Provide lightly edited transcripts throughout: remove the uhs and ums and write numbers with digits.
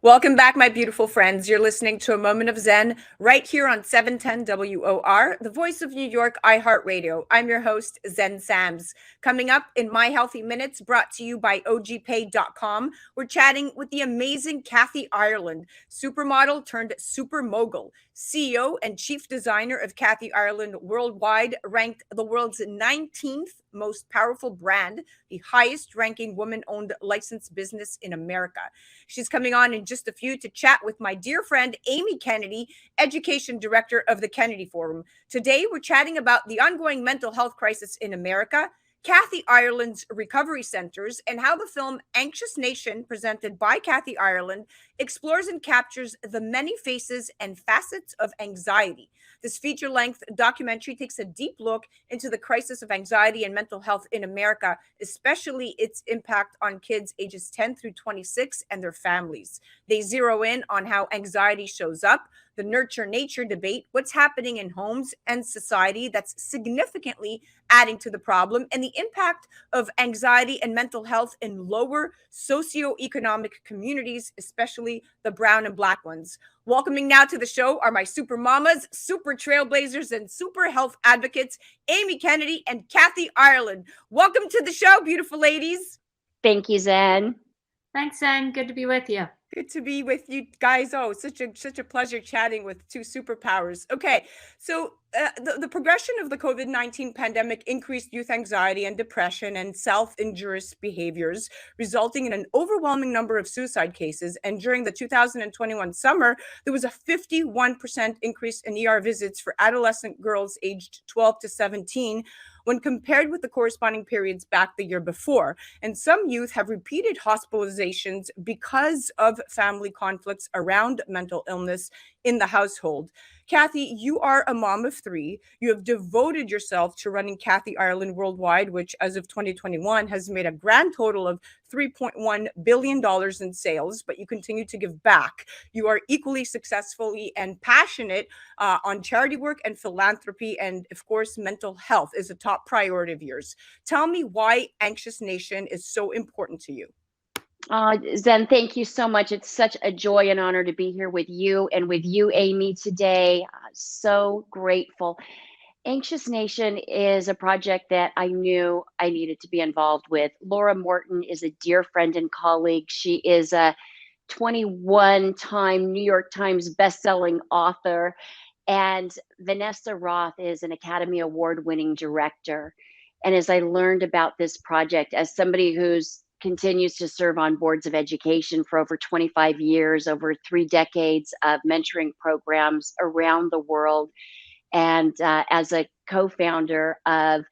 Welcome back, my beautiful friends. You're listening to A Moment of Zen right here on 710 WOR, the voice of New York, iHeartRadio. I'm your host, Zen Sams. Coming up in My Healthy Minutes, brought to you by OGPay.com, we're chatting with the amazing Kathy Ireland, supermodel turned supermogul, CEO and chief designer of Kathy Ireland Worldwide, ranked the world's 19th most powerful brand, the highest ranking woman owned licensed business in America. She's coming on in just a few to chat with my dear friend, Amy Kennedy, Education Director of the Kennedy Forum. Today, we're chatting about the ongoing mental health crisis in America, Kathy Ireland's recovery centers, and how the film Anxious Nation, presented by Kathy Ireland, explores and captures the many faces and facets of anxiety. This feature length documentary takes a deep look into the crisis of anxiety and mental health in America, especially its impact on kids ages 10 through 26 and their families. They zero in on how anxiety shows up, the nurture nature debate, what's happening in homes and society that's significantly adding to the problem, and the impact of anxiety and mental health in lower socioeconomic communities, especially the brown and black ones. Welcoming now to the show are my super mamas, super trailblazers, and super health advocates, Amy Kennedy and Kathy Ireland. Welcome to the show, beautiful ladies. Thank you, Zen. Thanks, Zen. Good to be with you. Good to be with you guys. Oh, such a pleasure chatting with two superpowers. Okay, so the progression of the COVID-19 pandemic increased youth anxiety and depression and self-injurious behaviors, resulting in an overwhelming number of suicide cases. And during the 2021 summer, there was a 51% increase in ER visits for adolescent girls aged 12 to 17 when compared with the corresponding periods back the year before. And some youth have repeated hospitalizations because of family conflicts around mental illness in the household. Kathy, you are a mom of three. You have devoted yourself to running Kathy Ireland Worldwide, which as of 2021 has made a grand total of $3.1 billion in sales, but you continue to give back. You are equally successfully and passionate on charity work and philanthropy, and of course, mental health is a top priority of yours. Tell me why Anxious Nation is so important to you. Zen, thank you so much. It's such a joy and honor to be here with you and with you, Amy, today. So grateful. Anxious Nation is a project that I knew I needed to be involved with. Laura Morton is a dear friend and colleague. She is a 21-time New York Times bestselling author. And Vanessa Roth is an Academy Award-winning director. And as I learned about this project, as somebody who's continues to serve on boards of education for over 25 years, over 3 decades of mentoring programs around the world, and as a co-founder of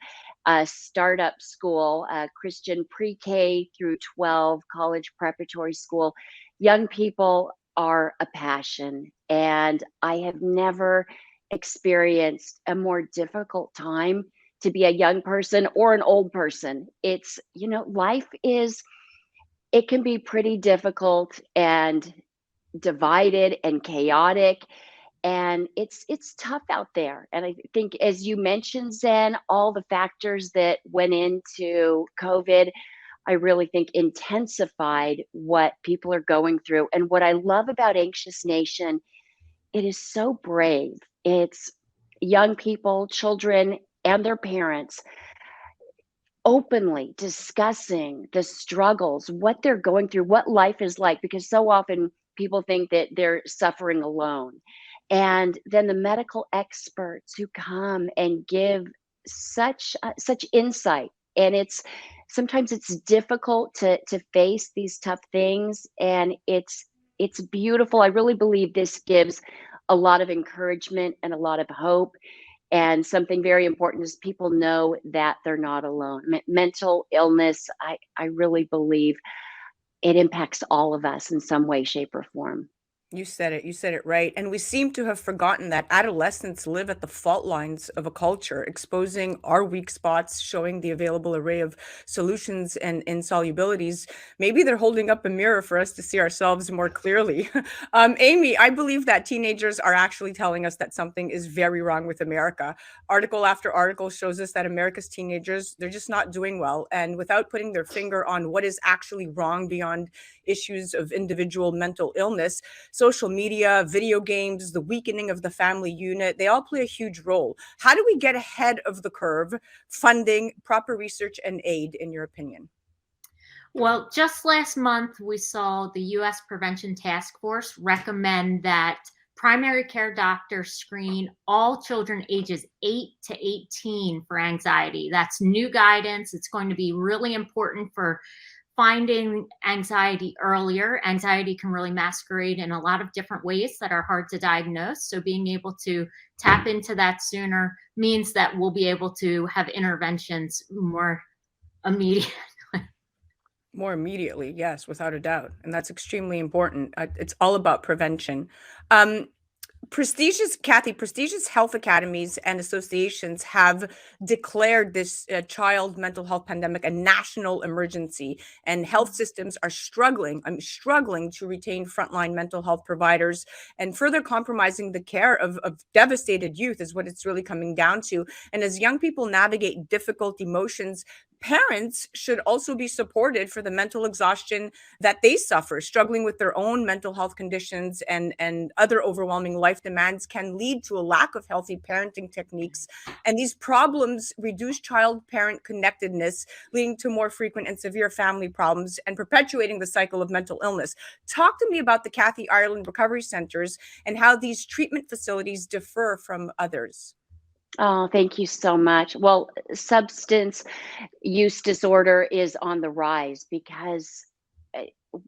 a startup school, a Christian pre-K through 12 college preparatory school, young people are a passion. And I have never experienced a more difficult time to be a young person or an old person. It's, life it can be pretty difficult and divided and chaotic. And it's tough out there. And I think, as you mentioned, Zen, all the factors that went into COVID, I really think intensified what people are going through. And what I love about Anxious Nation, it is so brave. It's young people, children, and their parents openly discussing the struggles, what they're going through, what life is like, because so often people think that they're suffering alone. And then the medical experts who come and give such insight. And sometimes it's difficult to face these tough things, and it's beautiful. I really believe this gives a lot of encouragement and a lot of hope. And something very important is people know that they're not alone. Mental illness, I really believe it impacts all of us in some way, shape, or form. You said it. You said it right. And we seem to have forgotten that adolescents live at the fault lines of a culture, exposing our weak spots, showing the available array of solutions and insolubilities. Maybe they're holding up a mirror for us to see ourselves more clearly. Amy, I believe that teenagers are actually telling us that something is very wrong with America. Article after article shows us that America's teenagers, they're just not doing well. And without putting their finger on what is actually wrong beyond issues of individual mental illness, social media, video games, the weakening of the family unit, they all play a huge role. How do we get ahead of the curve, funding, proper research, and aid, in your opinion? Well, just last month, we saw the U.S. Prevention Task Force recommend that primary care doctors screen all children ages 8 to 18 for anxiety. That's new guidance. It's going to be really important for finding anxiety earlier. Anxiety can really masquerade in a lot of different ways that are hard to diagnose. So being able to tap into that sooner means that we'll be able to have interventions more immediate. More immediately, yes, without a doubt. And that's extremely important. It's all about prevention. Um, prestigious health academies and associations have declared this child mental health pandemic a national emergency, and health systems are struggling to retain frontline mental health providers, and further compromising the care of devastated youth is what it's really coming down to. And as young people navigate difficult emotions, parents should also be supported for the mental exhaustion that they suffer. Struggling with their own mental health conditions and other overwhelming life demands can lead to a lack of healthy parenting techniques. And these problems reduce child parent connectedness, leading to more frequent and severe family problems and perpetuating the cycle of mental illness. Talk to me about the Kathy Ireland Recovery Centers and how these treatment facilities differ from others. Oh, thank you so much. Well, substance use disorder is on the rise because uh,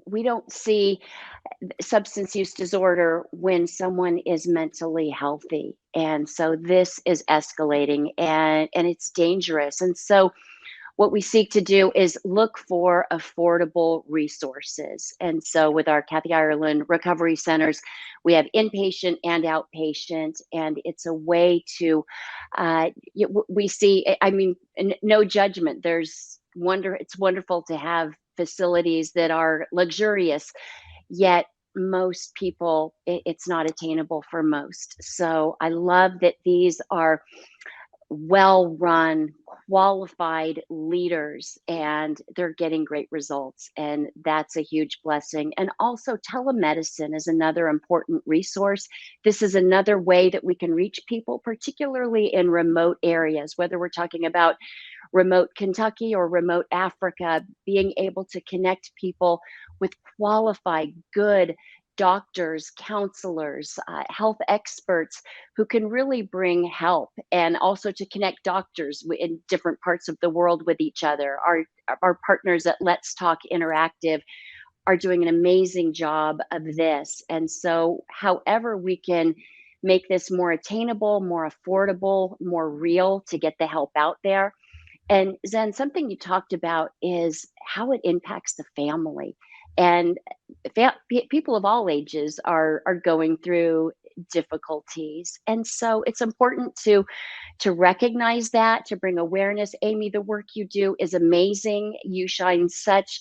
we don't see substance use disorder when someone is mentally healthy. And so this is escalating and it's dangerous. And so what we seek to do is look for affordable resources. And so with our Kathy Ireland Recovery Centers, we have inpatient and outpatient, and it's a way to, we see, I mean, no judgment. It's wonderful to have facilities that are luxurious, yet most people, it's not attainable for most. So I love that these are well run, qualified leaders, and they're getting great results. And that's a huge blessing. And also, telemedicine is another important resource. This is another way that we can reach people, particularly in remote areas, whether we're talking about remote Kentucky or remote Africa, being able to connect people with qualified, good doctors, counselors, health experts who can really bring help, and also to connect doctors in different parts of the world with each other. Our partners at Let's Talk Interactive are doing an amazing job of this. And so, however, we can make this more attainable, more affordable, more real to get the help out there. And Zen, something you talked about is how it impacts the family. And people of all ages are going through difficulties. And so it's important to recognize that, to bring awareness. Amy, the work you do is amazing. You shine such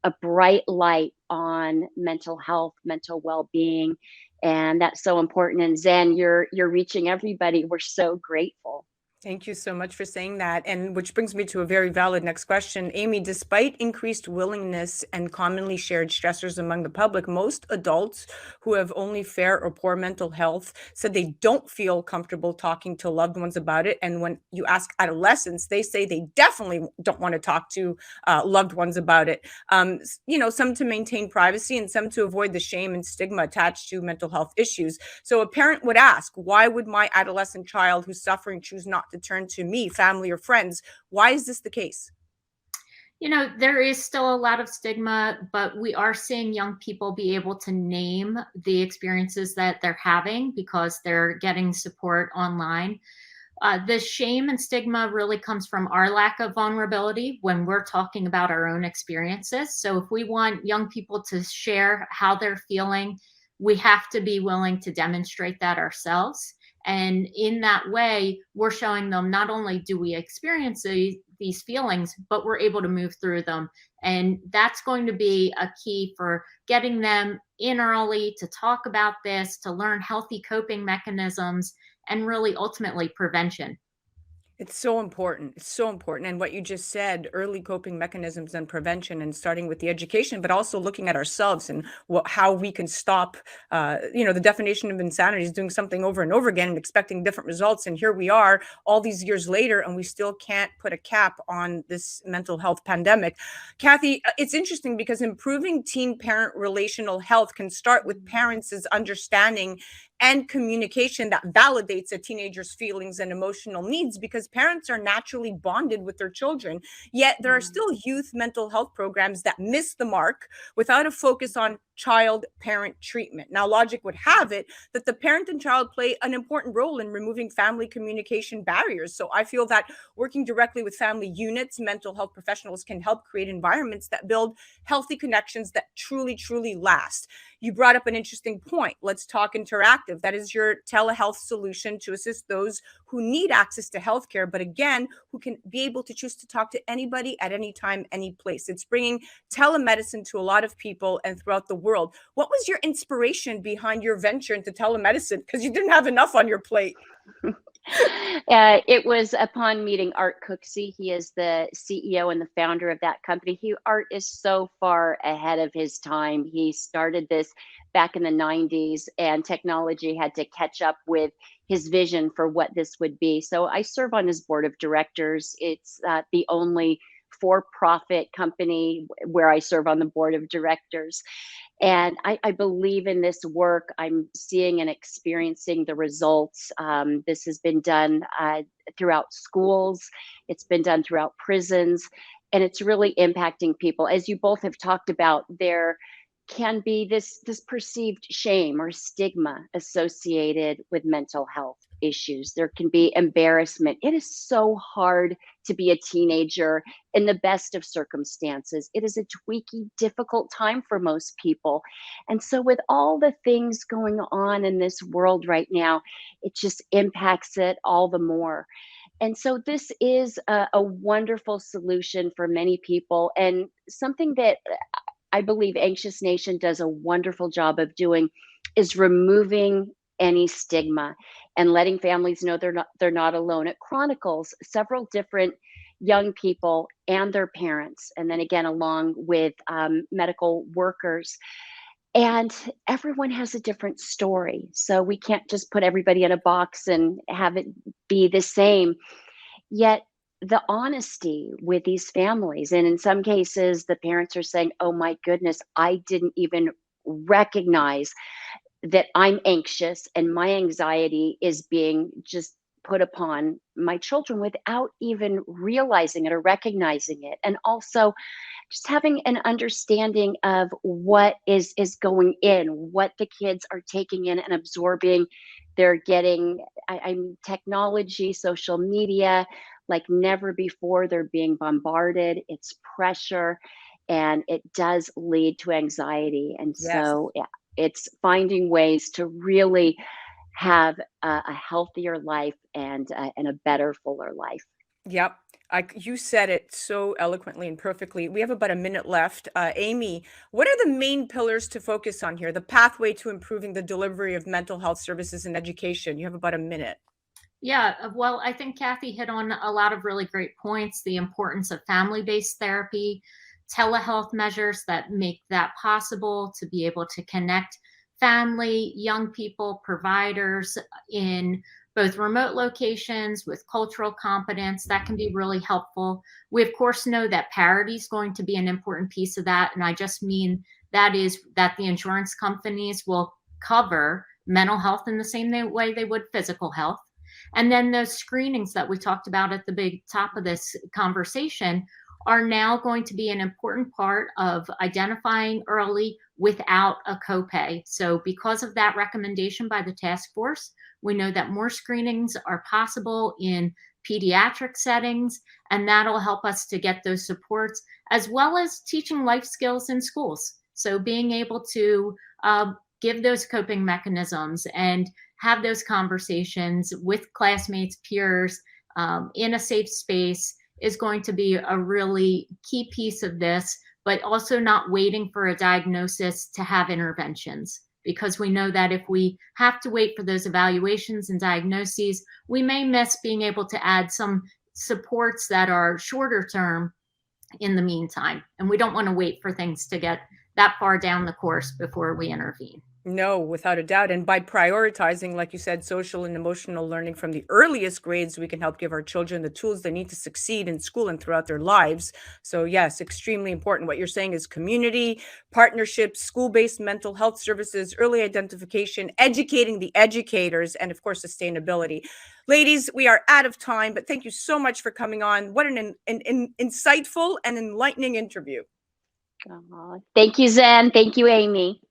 a bright light on mental health, mental well-being, and that's so important. And Zen, you're reaching everybody. We're so grateful. Thank you so much for saying that. And which brings me to a very valid next question. Amy, despite increased willingness and commonly shared stressors among the public, most adults who have only fair or poor mental health said they don't feel comfortable talking to loved ones about it. And when you ask adolescents, they say they definitely don't want to talk to loved ones about it. Some to maintain privacy and some to avoid the shame and stigma attached to mental health issues. So a parent would ask, why would my adolescent child who's suffering choose not to turn to me, family, or friends? Why is this the case? There is still a lot of stigma, but we are seeing young people be able to name the experiences that they're having because they're getting support online. The shame and stigma really comes from our lack of vulnerability when we're talking about our own experiences. So if we want young people to share how they're feeling, we have to be willing to demonstrate that ourselves. And in that way, we're showing them not only do we experience these feelings, but we're able to move through them. And that's going to be a key for getting them in early to talk about this, to learn healthy coping mechanisms, and really ultimately prevention. It's so important. It's so important. And what you just said, early coping mechanisms and prevention, and starting with the education, but also looking at ourselves and how we can stop. The definition of insanity is doing something over and over again and expecting different results. And here we are all these years later, and we still can't put a cap on this mental health pandemic. Kathy, it's interesting because improving teen-parent relational health can start with parents' understanding and communication that validates a teenager's feelings and emotional needs, because parents are naturally bonded with their children. Yet there are still youth mental health programs that miss the mark without a focus on child parent treatment. Now, logic would have it that the parent and child play an important role in removing family communication barriers. So I feel that working directly with family units, mental health professionals can help create environments that build healthy connections that truly, truly last. You brought up an interesting point. Let's Talk Interactive. That is your telehealth solution to assist those who need access to healthcare, but again, who can be able to choose to talk to anybody at any time, any place. It's bringing telemedicine to a lot of people and throughout the world. What was your inspiration behind your venture into telemedicine? Because you didn't have enough on your plate. It was upon meeting Art Cooksey. He is the CEO and the founder of that company. Art is so far ahead of his time. He started this back in the 90s, and technology had to catch up with his vision for what this would be. So I serve on his board of directors. It's the only for-profit company where I serve on the board of directors. And I believe in this work. I'm seeing and experiencing the results. This has been done throughout schools. It's been done throughout prisons, and it's really impacting people. As you both have talked about, there can be this perceived shame or stigma associated with mental health issues. There can be embarrassment. It is so hard to be a teenager in the best of circumstances. It is a tweaky, difficult time for most people. And so with all the things going on in this world right now, it just impacts it all the more. And so this is a wonderful solution for many people, and something that I believe Anxious Nation does a wonderful job of doing is removing any stigma and letting families know they're not alone. It chronicles several different young people and their parents, and then again along with medical workers. And everyone has a different story, so we can't just put everybody in a box and have it be the same. Yet the honesty with these families, and in some cases the parents are saying, oh my goodness, I didn't even recognize that I'm anxious, and my anxiety is being just put upon my children without even realizing it or recognizing it. And also just having an understanding of what is going in, what the kids are taking in and absorbing. They're getting I'm technology, social media like never before. They're being bombarded. It's pressure, and it does lead to anxiety. And Yes. so yeah, it's finding ways to really have a healthier life and a better, fuller life. Yep. You said it so eloquently and perfectly. We have about a minute left. Amy, what are the main pillars to focus on here? The pathway to improving the delivery of mental health services and education. You have about a minute. Yeah, well, I think Kathy hit on a lot of really great points. The importance of family-based therapy, telehealth measures that make that possible, to be able to connect family, young people, providers in both remote locations with cultural competence. That can be really helpful. We, of course, know that parity is going to be an important piece of that. And I just mean that is that the insurance companies will cover mental health in the same way they would physical health. And then those screenings that we talked about at the big top of this conversation are now going to be an important part of identifying early without a copay. So because of that recommendation by the task force, we know that more screenings are possible in pediatric settings, and that'll help us to get those supports, as well as teaching life skills in schools. So being able to give those coping mechanisms and have those conversations with classmates, peers, in a safe space is going to be a really key piece of this, but also not waiting for a diagnosis to have interventions. Because we know that if we have to wait for those evaluations and diagnoses, we may miss being able to add some supports that are shorter term in the meantime. And we don't want to wait for things to get that far down the course before we intervene. No, without a doubt. And by prioritizing, like you said, social and emotional learning from the earliest grades, we can help give our children the tools they need to succeed in school and throughout their lives. So, yes, extremely important. What you're saying is community, partnerships, school-based mental health services, early identification, educating the educators, and of course, sustainability. Ladies, we are out of time, but thank you so much for coming on. What an insightful and enlightening interview. Thank you, Zen. Thank you, Amy.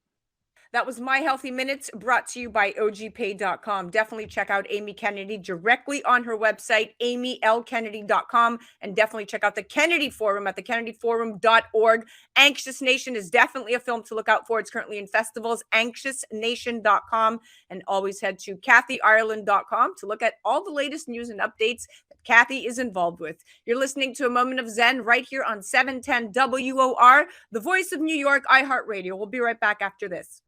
That was My Healthy Minutes, brought to you by ogpay.com. Definitely check out Amy Kennedy directly on her website, amylkennedy.com, and definitely check out the Kennedy Forum at thekennedyforum.org. Anxious Nation is definitely a film to look out for. It's currently in festivals, anxiousnation.com, and always head to kathyireland.com to look at all the latest news and updates that Kathy is involved with. You're listening to A Moment of Zen right here on 710 WOR, the voice of New York, iHeartRadio. We'll be right back after this.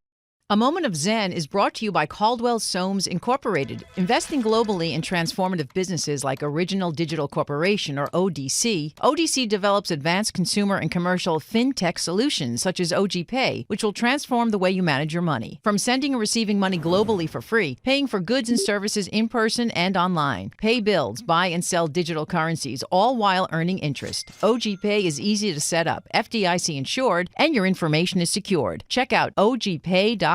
A Moment of Zen is brought to you by Caldwell Soames Incorporated, investing globally in transformative businesses like Original Digital Corporation, or ODC. ODC develops advanced consumer and commercial fintech solutions such as OGPay, which will transform the way you manage your money. From sending and receiving money globally for free, paying for goods and services in person and online, pay bills, buy and sell digital currencies, all while earning interest. OGPay is easy to set up, FDIC insured, and your information is secured. Check out ogpay.com.